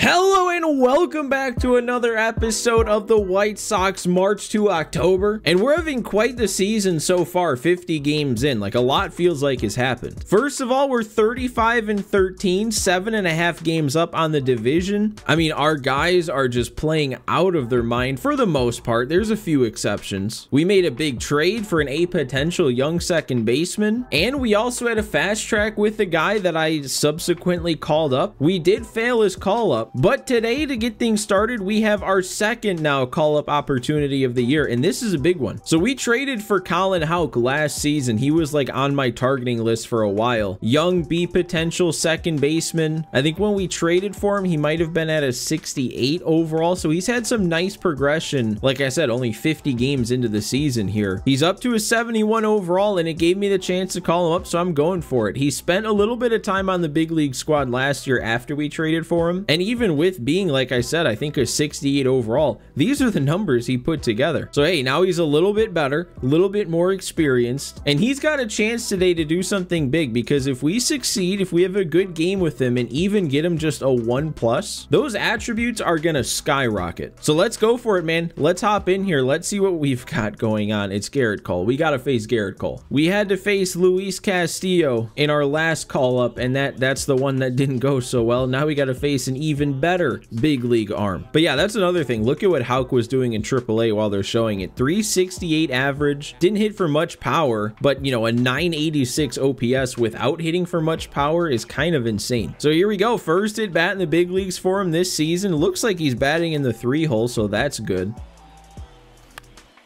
Hello and welcome back to another episode of the White Sox March to October. And we're having quite the season so far, 50 games in. Like, a lot feels like has happened. First of all, we're 35-13, 7.5 games up on the division. I mean, our guys are just playing out of their mind for the most part. There's a few exceptions. We made a big trade for a potential young second baseman. And we also had a fast track with the guy that I subsequently called up. We did fail his call up. But today, to get things started, we have our second now call-up opportunity of the year, and this is a big one. So we traded for Colin Houck last season. He was like on my targeting list for a while. Young B potential second baseman. I think when we traded for him, he might have been at a 68 overall, so he's had some nice progression. Like I said, only 50 games into the season here. He's up to a 71 overall, and it gave me the chance to call him up, so I'm going for it. He spent a little bit of time on the big league squad last year after we traded for him, and even with being, like I said, I think a 68 overall, these are the numbers he put together. So hey, now he's a little bit better, a little bit more experienced, and he's got a chance today to do something big, because if we succeed, if we have a good game with him and even get him just a 1+, those attributes are gonna skyrocket. So let's go for it, man. Let's hop in here. Let's see what we've got going on. It's Garrett Cole. We gotta face Garrett Cole. We had to face Luis Castillo in our last call up, and that's the one that didn't go so well. Now we gotta face an even better big league arm. But yeah, that's another thing. Look at what Houck was doing in AAA while they're showing it. 368 average, didn't hit for much power, but you know, a 986 OPS without hitting for much power is kind of insane. So here we go, first at bat in the big leagues for him this season. Looks like he's batting in the 3 hole, so that's good.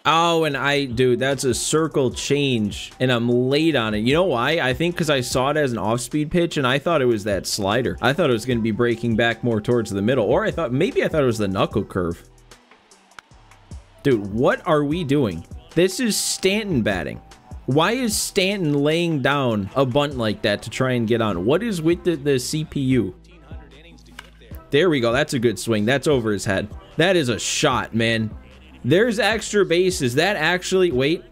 Oh, and dude, that's a circle change, and I'm late on it. You know why? I think because I saw it as an off-speed pitch, and I thought it was that slider. I thought it was going to be breaking back more towards the middle, or maybe I thought it was the knuckle curve. Dude, what are we doing? This is Stanton batting. Why is Stanton laying down a bunt like that to try and get on? What is with the CPU? There we go. That's a good swing. That's over his head. That is a shot, man. There's extra bases. That actually, wait,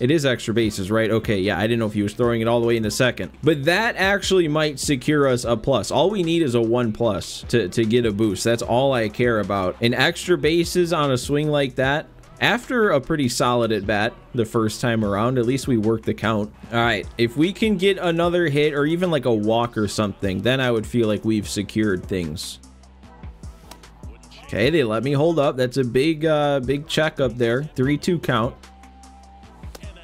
it is extra bases, right? Okay, yeah, I didn't know if he was throwing it all the way into second. But that actually might secure us a plus. All we need is a 1+ to get a boost. That's all I care about. And extra bases on a swing like that, after a pretty solid at bat the first time around, at least we worked the count. All right, if we can get another hit or even like a walk or something, then I would feel like we've secured things. Okay, they let me hold up. That's a big check up there. 3-2 count.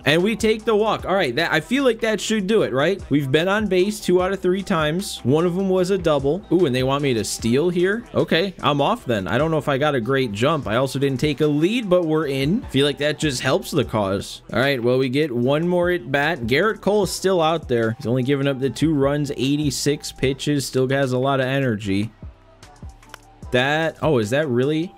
And we take the walk. All right, I feel like that should do it, right? We've been on base 2 out of 3 times. One of them was a double. Ooh, and they want me to steal here? Okay, I'm off then. I don't know if I got a great jump. I also didn't take a lead, but we're in. Feel like that just helps the cause. All right, well, we get one more at bat. Garrett Cole is still out there. He's only given up the 2 runs, 86 pitches, still has a lot of energy. Oh, is that really?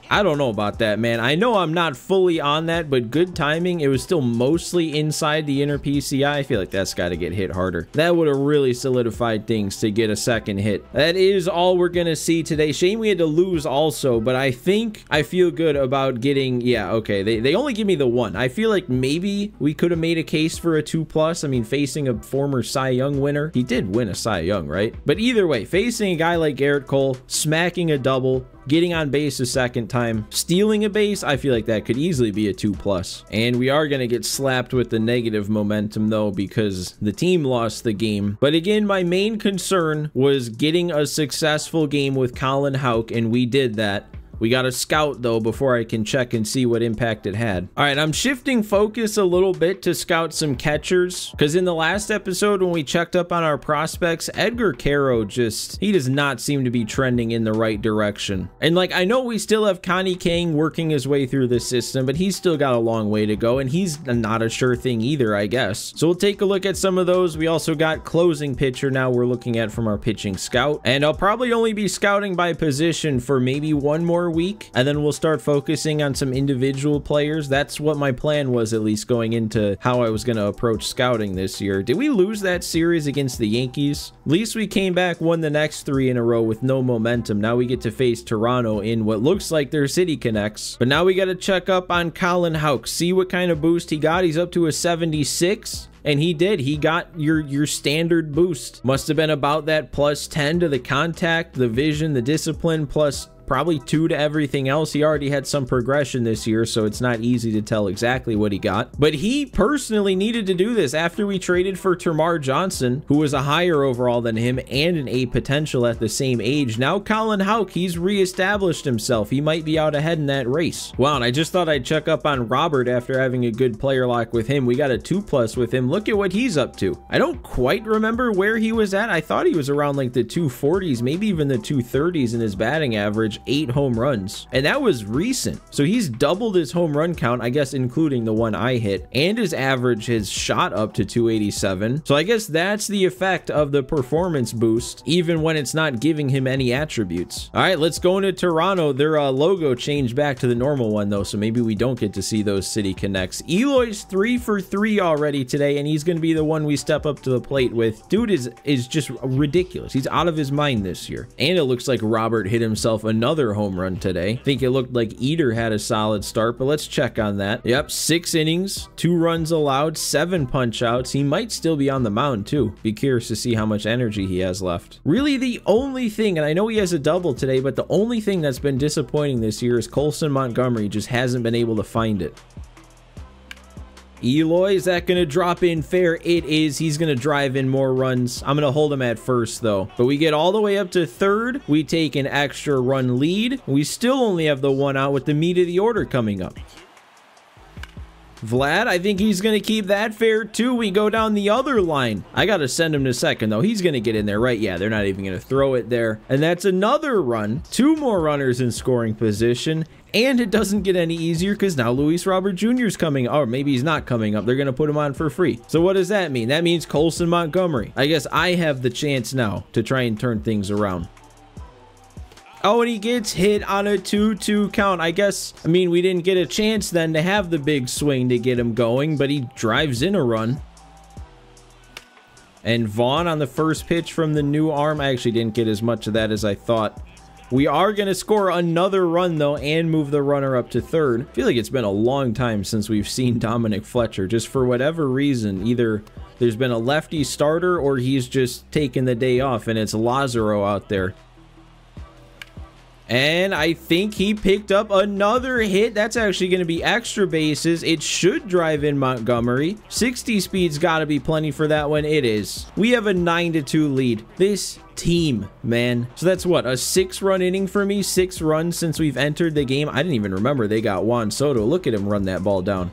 I don't know about that, man. I know I'm not fully on that, but good timing. It was still mostly inside the inner PCI. I feel like that's got to get hit harder. That would have really solidified things to get a second hit. That is all we're going to see today. Shame we had to lose also, but I think I feel good about getting, yeah, okay. They only give me the 1. I feel like maybe we could have made a case for a 2+. I mean, facing a former Cy Young winner. He did win a Cy Young, right? But either way, facing a guy like Garrett Cole, smacking a double, getting on base a second time, stealing a base, I feel like that could easily be a 2+. And we are going to get slapped with the negative momentum though, because the team lost the game. But again, my main concern was getting a successful game with Colin Houck, and we did that. We got to scout though before I can check and see what impact it had. All right, I'm shifting focus a little bit to scout some catchers, because in the last episode when we checked up on our prospects, Edgar Caro he does not seem to be trending in the right direction. And like, I know we still have Connie Kang working his way through the system, but he's still got a long way to go, and he's not a sure thing either, I guess. So we'll take a look at some of those. We also got closing pitcher now we're looking at from our pitching scout, and I'll probably only be scouting by position for maybe 1 more week, and then we'll start focusing on some individual players. That's what my plan was, at least going into how I was going to approach scouting this year. Did we lose that series against the Yankees? At least we came back, won the next 3 in a row with no momentum. Now we get to face Toronto in what looks like their City Connects. But now we got to check up on Colin Houck, see what kind of boost he got. He's up to a 76. And he did. He got your standard boost. Must have been about that plus 10 to the contact, the vision, the discipline, plus probably 2 to everything else. He already had some progression this year, so it's not easy to tell exactly what he got. But he personally needed to do this after we traded for Termarr Johnson, who was a higher overall than him and an A potential at the same age. Now Colin Houck, he's reestablished himself. He might be out ahead in that race. Wow, and I just thought I'd check up on Robert after having a good player lock with him. We got a 2+ with him. Look at what he's up to. I don't quite remember where he was at. I thought he was around like the 240s, maybe even the 230s in his batting average. 8 home runs, and that was recent. So he's doubled his home run count, I guess including the one I hit, and his average has shot up to 287. So I guess that's the effect of the performance boost, even when it's not giving him any attributes. All right, let's go into Toronto. Their logo changed back to the normal one though, so maybe we don't get to see those city connects. Eloy's 3 for 3 already today, and he's going to be the one we step up to the plate with. Dude is just ridiculous. He's out of his mind this year. And it looks like Robert hit himself another home run today. I think it looked like Eater had a solid start, but let's check on that. Yep, 6 innings, 2 runs allowed, 7 punch outs. He might still be on the mound too. Be curious to see how much energy he has left. Really the only thing, and I know he has a double today, but the only thing that's been disappointing this year is Colson Montgomery just hasn't been able to find it. Eloy, is that going to drop in fair? It is. He's going to drive in more runs. I'm going to hold him at first, though. But we get all the way up to third. We take an extra run lead. We still only have the 1 out with the meat of the order coming up. Vlad, I think he's going to keep that fair too. We go down the other line. I got to send him to second, though. He's going to get in there, right? Yeah, they're not even going to throw it there. And that's another run. 2 more runners in scoring position. And it doesn't get any easier because now Luis Robert Jr. is coming, or maybe he's not coming up. They're going to put him on for free. So what does that mean? That means Colson Montgomery. I guess I have the chance now to try and turn things around. Oh, and he gets hit on a 2-2 count. I mean, we didn't get a chance then to have the big swing to get him going, but he drives in a run. And Vaughn on the first pitch from the new arm. I actually didn't get as much of that as I thought. We are going to score another run, though, and move the runner up to third. I feel like it's been a long time since we've seen Dominic Fletcher. Just for whatever reason, either there's been a lefty starter or he's just taken the day off, and it's Lazaro out there. And I think he picked up another hit. That's actually going to be extra bases. It should drive in Montgomery. 60 speed's got to be plenty for that one. It is. We have a 9-2 lead. This team, man. So that's what, a 6-run inning for me? 6 runs since we've entered the game. I didn't even remember they got Juan Soto. Look at him run that ball down.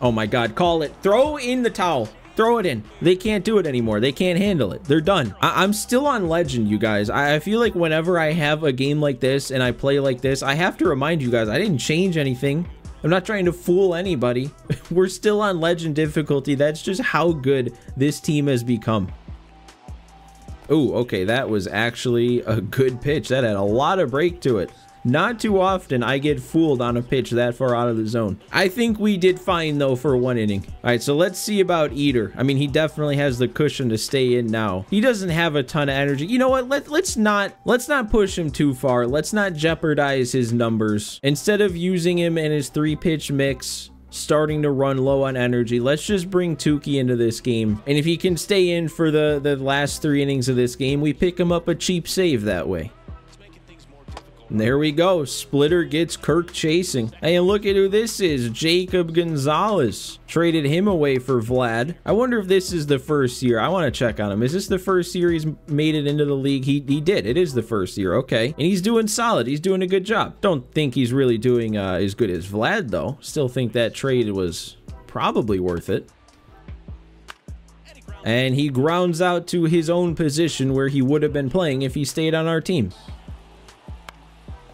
Oh my God, call it. Throw in the towel. Throw it in. They can't do it anymore. They can't handle it. They're done. I'm still on Legend, you guys. I feel like whenever I have a game like this and I play like this, I have to remind you guys, I didn't change anything. I'm not trying to fool anybody. We're still on Legend difficulty. That's just how good this team has become. Oh, okay. That was actually a good pitch. That had a lot of break to it. Not too often I get fooled on a pitch that far out of the zone. I think we did fine, though, for 1 inning. All right, so let's see about Eater. I mean, he definitely has the cushion to stay in now. He doesn't have a ton of energy. You know what? Let's not push him too far. Let's not jeopardize his numbers. Instead of using him in his 3-pitch mix, starting to run low on energy, let's just bring Tukey into this game. And if he can stay in for the last 3 innings of this game, we pick him up a cheap save that way. And there we go. Splitter gets Kirk chasing. And look at who this is. Jacob Gonzalez. Traded him away for Vlad. I wonder if this is the first year. I want to check on him. Is this the first year he's made it into the league? He did. It is the first year. Okay. And he's doing solid. He's doing a good job. Don't think he's really doing as good as Vlad, though. Still think that trade was probably worth it. And he grounds out to his own position where he would have been playing if he stayed on our team.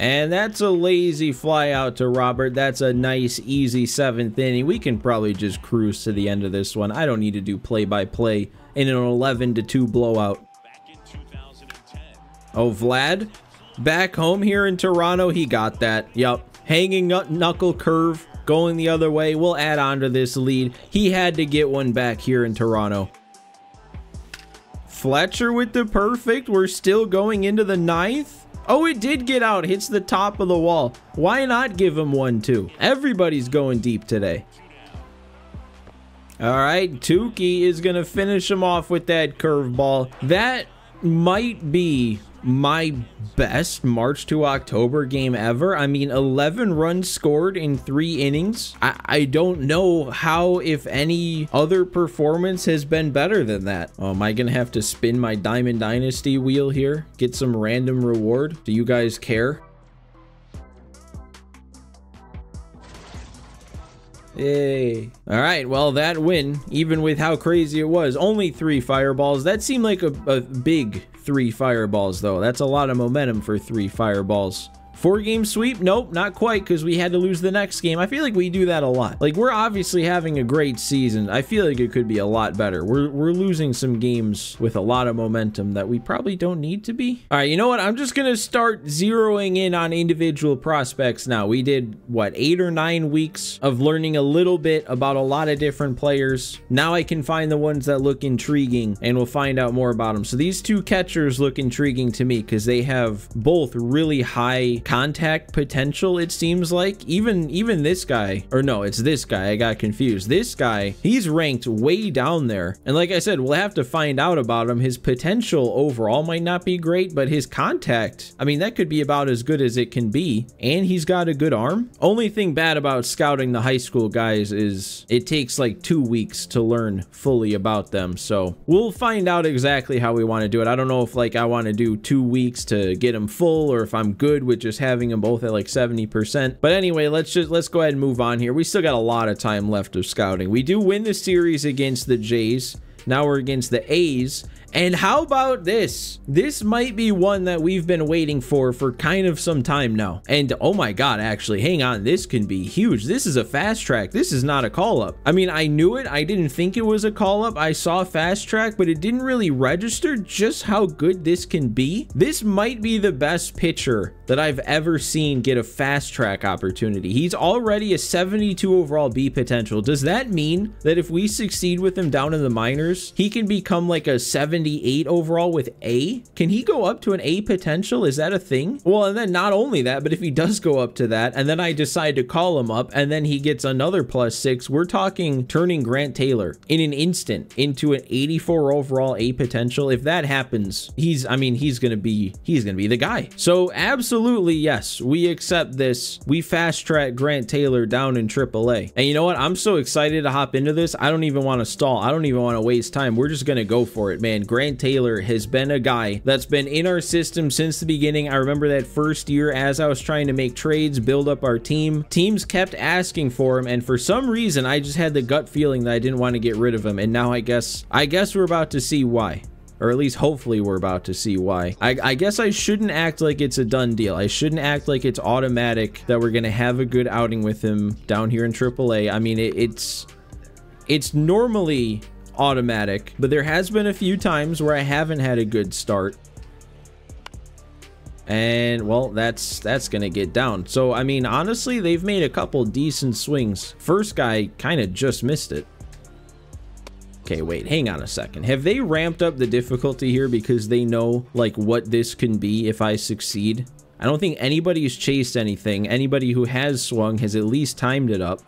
And that's a lazy fly out to Robert. That's a nice, easy 7th inning. We can probably just cruise to the end of this one. I don't need to do play-by-play in an 11-2 blowout. Oh, Vlad? Back home here in Toronto, he got that. Yup. Hanging knuckle curve, going the other way. We'll add on to this lead. He had to get one back here in Toronto. Fletcher with the perfect. We're still going into the 9th. Oh, it did get out. Hits the top of the wall. Why not give him one, too? Everybody's going deep today. All right, Tukey is going to finish him off with that curveball. That might be my best March to October game ever. I mean, 11 runs scored in 3 innings. I don't know how, if any other performance has been better than that. Oh, am I gonna have to spin my Diamond Dynasty wheel here? Get some random reward? Do you guys care? Yay. All right, well, that win, even with how crazy it was, only 3 fireballs. That seemed like a big 3 fireballs, though. That's a lot of momentum for 3 fireballs. 4-game sweep? Nope, not quite, because we had to lose the next game. I feel like we do that a lot. Like, we're obviously having a great season. I feel like it could be a lot better. We're losing some games with a lot of momentum that we probably don't need to be. All right, you know what? I'm just going to start zeroing in on individual prospects now. We did, what, 8 or 9 weeks of learning a little bit about a lot of different players. Now I can find the ones that look intriguing, and we'll find out more about them. So these 2 catchers look intriguing to me because they have both really high contact potential, it seems like. Even this guy, or no, it's this guy, I got confused. This guy, he's ranked way down there, and like I said, we'll have to find out about him. His potential overall might not be great, but his contact, I mean, that could be about as good as it can be, and he's got a good arm. Only thing bad about scouting the high school guys is it takes like 2 weeks to learn fully about them, so we'll find out exactly how we want to do it. I don't know if like I want to do 2 weeks to get them full, or if I'm good with just having them both at like 70%. But anyway, let's go ahead and move on here. We still got a lot of time left of scouting. We do win the series against the Jays. Now we're against the A's. And how about this? This might be one that we've been waiting for kind of some time now. And oh my God, actually, hang on. This can be huge. This is a fast track. This is not a call up. I mean, I knew it. I didn't think it was a call up. I saw fast track, but it didn't really register just how good this can be. This might be the best pitcher that I've ever seen get a fast track opportunity. He's already a 72 overall B potential. Does that mean that if we succeed with him down in the minors, he can become like a 78 overall with A? Can he go up to an A potential? Is that a thing? Well, and then not only that, but if he does go up to that, and then I decide to call him up, and then he gets another +6, we're talking turning Grant Taylor in an instant into an 84 overall A potential. If that happens, he's gonna be the guy. So absolutely, yes, we accept this. We fast track Grant Taylor down in AAA. And you know what? I'm so excited to hop into this. I don't even want to stall. I don't even want to waste time. We're just gonna go for it, man. Grant Taylor has been a guy that's been in our system since the beginning. I remember that first year as I was trying to make trades, build up our team. Teams kept asking for him, and for some reason, I just had the gut feeling that I didn't want to get rid of him. And now I guess we're about to see why. Or at least hopefully we're about to see why. I guess I shouldn't act like it's a done deal. I shouldn't act like it's automatic that we're gonna have a good outing with him down here in AAA. I mean, it's normally automatic, but there has been a few times where I haven't had a good start. And well, that's gonna get down. So I mean, honestly, they've made a couple decent swings. First guy kind of just missed it. Okay, wait, hang on a second. Have they ramped up the difficulty here because they know like what this can be if I succeed? I don't think anybody's chased anything. Anybody who has swung has at least timed it up.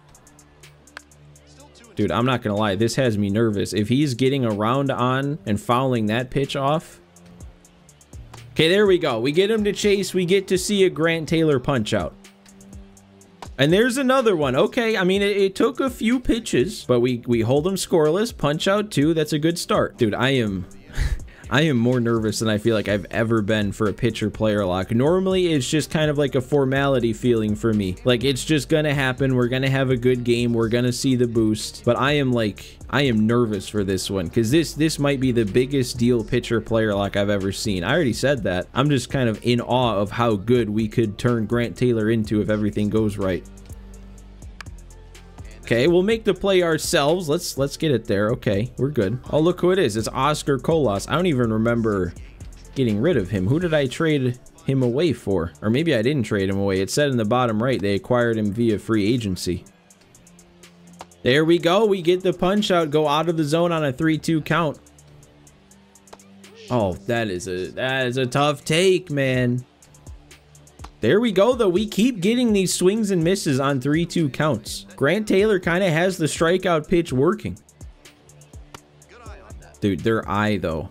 Dude, I'm not gonna lie, this has me nervous. If he's getting around on and fouling that pitch off. Okay, there we go. We get him to chase. We get to see a Grant Taylor punch out. And there's another one. Okay, I mean, it took a few pitches, but we hold him scoreless. Punch out 2. That's a good start. Dude, I am more nervous than I feel like I've ever been for a pitcher player lock. Normally, it's just kind of like a formality feeling for me. Like, it's just gonna happen. We're gonna have a good game. We're gonna see the boost. But I am nervous for this one because this might be the biggest deal pitcher player lock I've ever seen. I already said that. I'm just kind of in awe of how good we could turn Grant Taylor into if everything goes right. Okay, we'll make the play ourselves. Let's get it there. Okay, we're good. Oh, look who it is. It's Oscar Colas. I don't even remember getting rid of him. Who did I trade him away for? Or maybe I didn't trade him away. It said in the bottom right they acquired him via free agency. There we go. We get the punch out, go out of the zone on a 3-2 count. Oh, that is a tough take, man. There we go, though. We keep getting these swings and misses on 3-2 counts. Grant Taylor kind of has the strikeout pitch working. Dude, their eye though.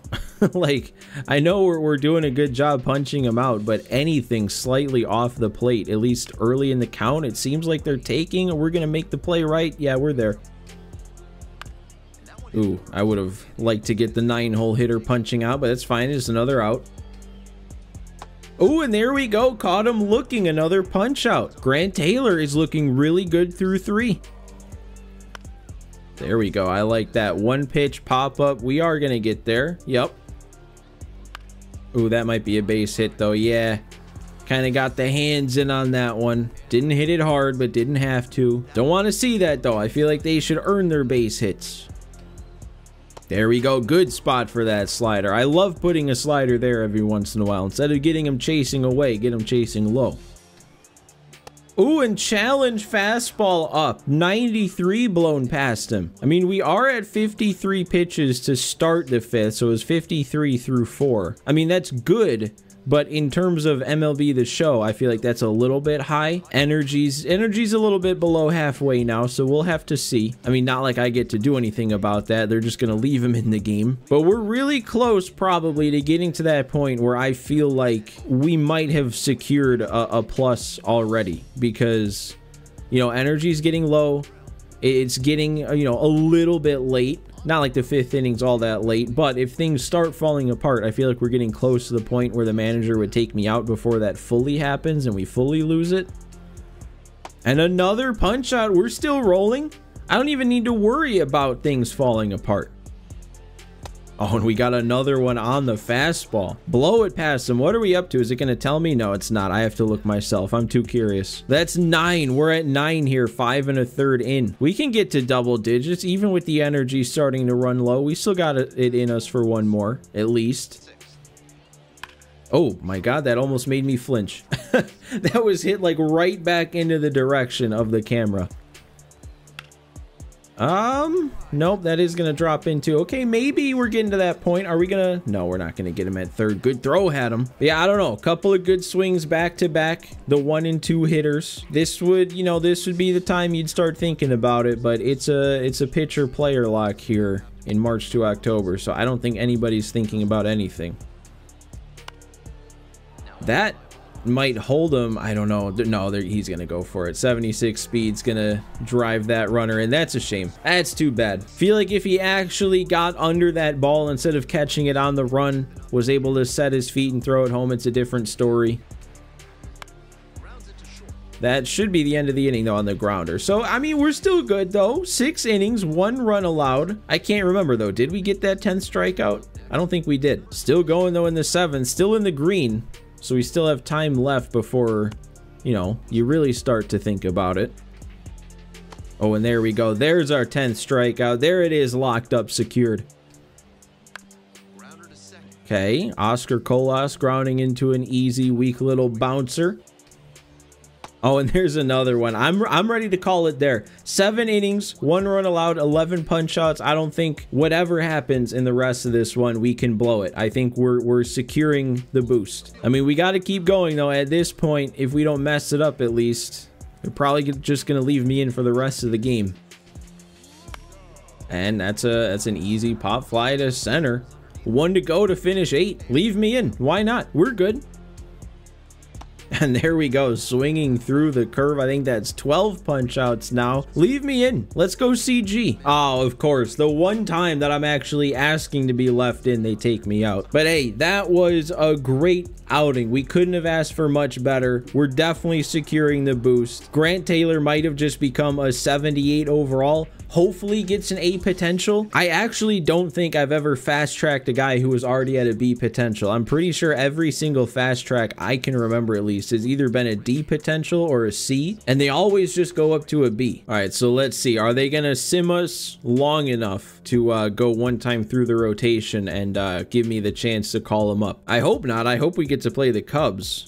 Like, I know we're doing a good job punching them out, but anything slightly off the plate, at least early in the count, it seems like they're taking, we're gonna make the play right. Yeah, we're there. Ooh, I would have liked to get the 9-hole hitter punching out, but that's fine. It's another out. Oh, and there we go. Caught him looking. Another punch out. Grant Taylor is looking really good through 3. There we go. I like that. One pitch pop up. We are going to get there. Yep. Ooh, that might be a base hit though. Yeah. Kind of got the hands in on that one. Didn't hit it hard, but didn't have to. Don't want to see that though. I feel like they should earn their base hits. There we go. Good spot for that slider. I love putting a slider there every once in a while. Instead of getting him chasing away, get him chasing low. Ooh, and challenge fastball up. 93 blown past him. I mean, we are at 53 pitches to start the 5th, so it was 53 through 4. I mean, that's good. But in terms of MLB The Show, I feel like that's a little bit high. Energy's a little bit below halfway now, so we'll have to see. I mean, not like I get to do anything about that. They're just going to leave him in the game. But we're really close probably to getting to that point where I feel like we might have secured a plus already. Because, you know, energy's getting low. It's getting, you know, a little bit late. Not like the 5th inning's all that late, but if things start falling apart, I feel like we're getting close to the point where the manager would take me out before that fully happens and we fully lose it. And another punch out. We're still rolling. I don't even need to worry about things falling apart. Oh, and we got another one on the fastball. Blow it past him. What are we up to? Is it going to tell me? No, it's not. I have to look myself. I'm too curious. That's 9. We're at 9 here. 5 1/3 in. We can get to double digits, even with the energy starting to run low. We still got it in us for one more, at least. Oh my God, that almost made me flinch. That was hit like right back into the direction of the camera. Nope, that is gonna drop into. Okay, maybe we're getting to that point. Are we gonna? No, we're not gonna get him at 3rd. Good throw had him. But yeah, I don't know. A couple of good swings back to back. The 1 and 2 hitters. This would, you know, this would be the time you'd start thinking about it. But it's a pitcher player lock here in March to October, so I don't think anybody's thinking about anything. That might hold him. I don't know. No, he's gonna go for it. 76 speed's gonna drive that runner, and that's a shame. That's too bad. Feel like if he actually got under that ball instead of catching it on the run, was able to set his feet and throw it home, it's a different story. That should be the end of the inning though on the grounder. So I mean, we're still good though. 6 innings, 1 run allowed. I can't remember though, did we get that 10th strikeout? I don't think we did. Still going though in the 7th, still in the green. So we still have time left before, you know, you really start to think about it. Oh, and there we go. There's our 10th strikeout. There it is, locked up, secured. Okay, Oscar Colas grounding into an easy, weak little bouncer. Oh, and there's another one. I'm ready to call it there. 7 innings, 1 run allowed, 11 punch outs. I don't think whatever happens in the rest of this one, we can blow it. I think we're securing the boost. I mean, we got to keep going though. At this point, if we don't mess it up, at least they're probably just gonna leave me in for the rest of the game. And that's an easy pop fly to center. 1 to go to finish 8. Leave me in. Why not? We're good. And there we go, swinging through the curve. I think that's 12 punch outs now. Leave me in. Let's go CG. Oh, of course, the one time that I'm actually asking to be left in, they take me out. But hey, that was a great outing. We couldn't have asked for much better. We're definitely securing the boost. Grant Taylor might have just become a 78 overall. Hopefully gets an A potential. I actually don't think I've ever fast-tracked a guy who was already at a B potential. I'm pretty sure every single fast track I can remember at least has either been a D potential or a C, and they always just go up to a B. All right, so let's see. Are they gonna sim us long enough to go one time through the rotation and give me the chance to call them up? I hope not. I hope we get to play the Cubs.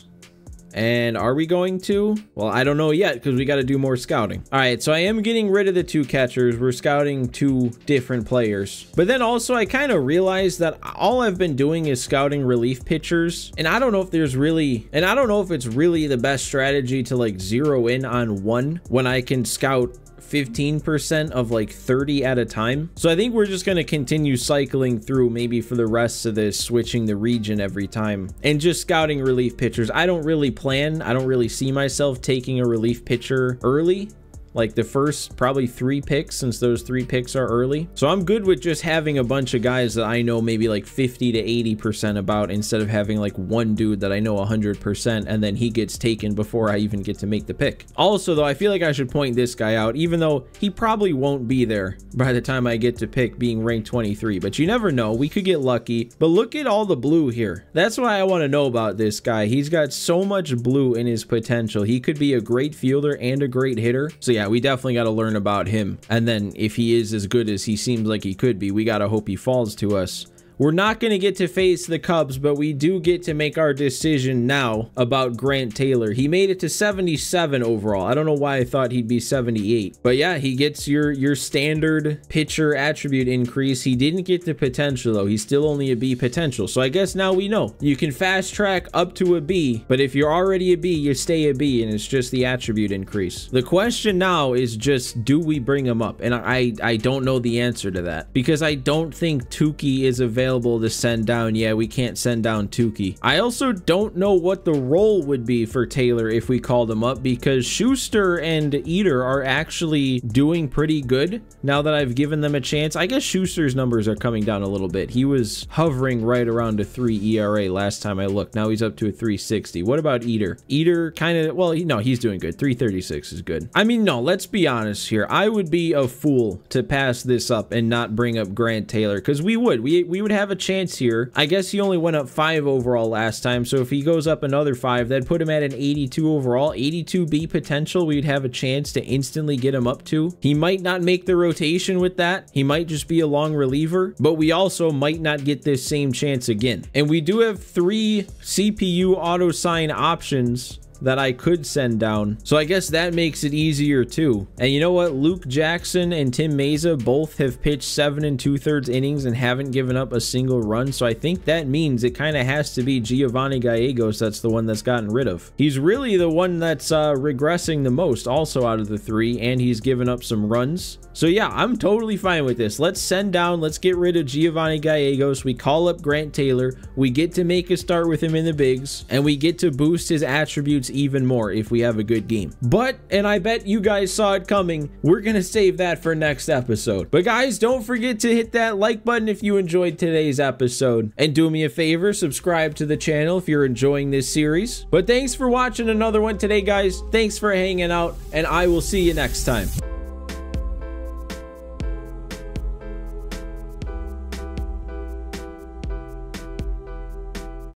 And are we going to? Well, I don't know yet because we got to do more scouting. All right, so I am getting rid of the 2 catchers. We're scouting 2 different players. But then also I kind of realized that all I've been doing is scouting relief pitchers. And I don't know if there's really, I don't know if it's really the best strategy to like zero in on one when I can scout 15% of like 30 at a time. So I think we're just going to continue cycling through, maybe for the rest of this, switching the region every time and just scouting relief pitchers. I don't really see myself taking a relief pitcher early, like the first probably 3 picks, since those 3 picks are early. So I'm good with just having a bunch of guys that I know maybe like 50 to 80% about, instead of having like one dude that I know 100% and then he gets taken before I even get to make the pick. Also though, I feel like I should point this guy out, even though he probably won't be there by the time I get to pick, being ranked 23, but you never know, we could get lucky. But look at all the blue here. That's why I want to know about this guy. He's got so much blue in his potential. He could be a great fielder and a great hitter. So yeah, we definitely got to learn about him. And then if he is as good as he seems like he could be, we got to hope he falls to us. We're not going to get to face the Cubs, but we do get to make our decision now about Grant Taylor. He made it to 77 overall. I don't know why I thought he'd be 78. But yeah, he gets your standard pitcher attribute increase. He didn't get the potential though. He's still only a B potential. So I guess now we know. You can fast track up to a B, but if you're already a B, you stay a B, and it's just the attribute increase. The question now is just, do we bring him up? And I don't know the answer to that, because I don't think Tukey is available to send down. Yeah, we can't send down Tukey. I also don't know what the role would be for Taylor if we called him up, because Schuster and Eater are actually doing pretty good now that I've given them a chance. I guess Schuster's numbers are coming down a little bit. He was hovering right around a 3 ERA last time I looked. Now he's up to a 3.60. What about Eater? Eater kind of, well, no, he's doing good. 3.36 is good. I mean, no, let's be honest here. I would be a fool to pass this up and not bring up Grant Taylor, because we would have a chance here. I guess he only went up 5 overall last time, so if he goes up another 5, that'd put him at an 82 overall. 82 B potential, we'd have a chance to instantly get him up to. He might not make the rotation with that. He might just be a long reliever, but we also might not get this same chance again. And we do have 3 CPU auto sign options that I could send down, so I guess that makes it easier too. And you know what? Luke Jackson and Tim Meza both have pitched 7 2/3 innings and haven't given up a single run, so I think that means it kind of has to be Giovanni Gallegos that's the one that's gotten rid of. He's really the one that's regressing the most also out of the 3, and he's given up some runs. So yeah, I'm totally fine with this. Let's send down, let's get rid of Giovanni Gallegos. We call up Grant Taylor. We get to make a start with him in the bigs, and we get to boost his attributes even more if we have a good game. But, and I bet you guys saw it coming, we're gonna save that for next episode. But guys, don't forget to hit that like button if you enjoyed today's episode, and do me a favor, subscribe to the channel if you're enjoying this series. But thanks for watching another one today, guys. Thanks for hanging out, and I will see you next time.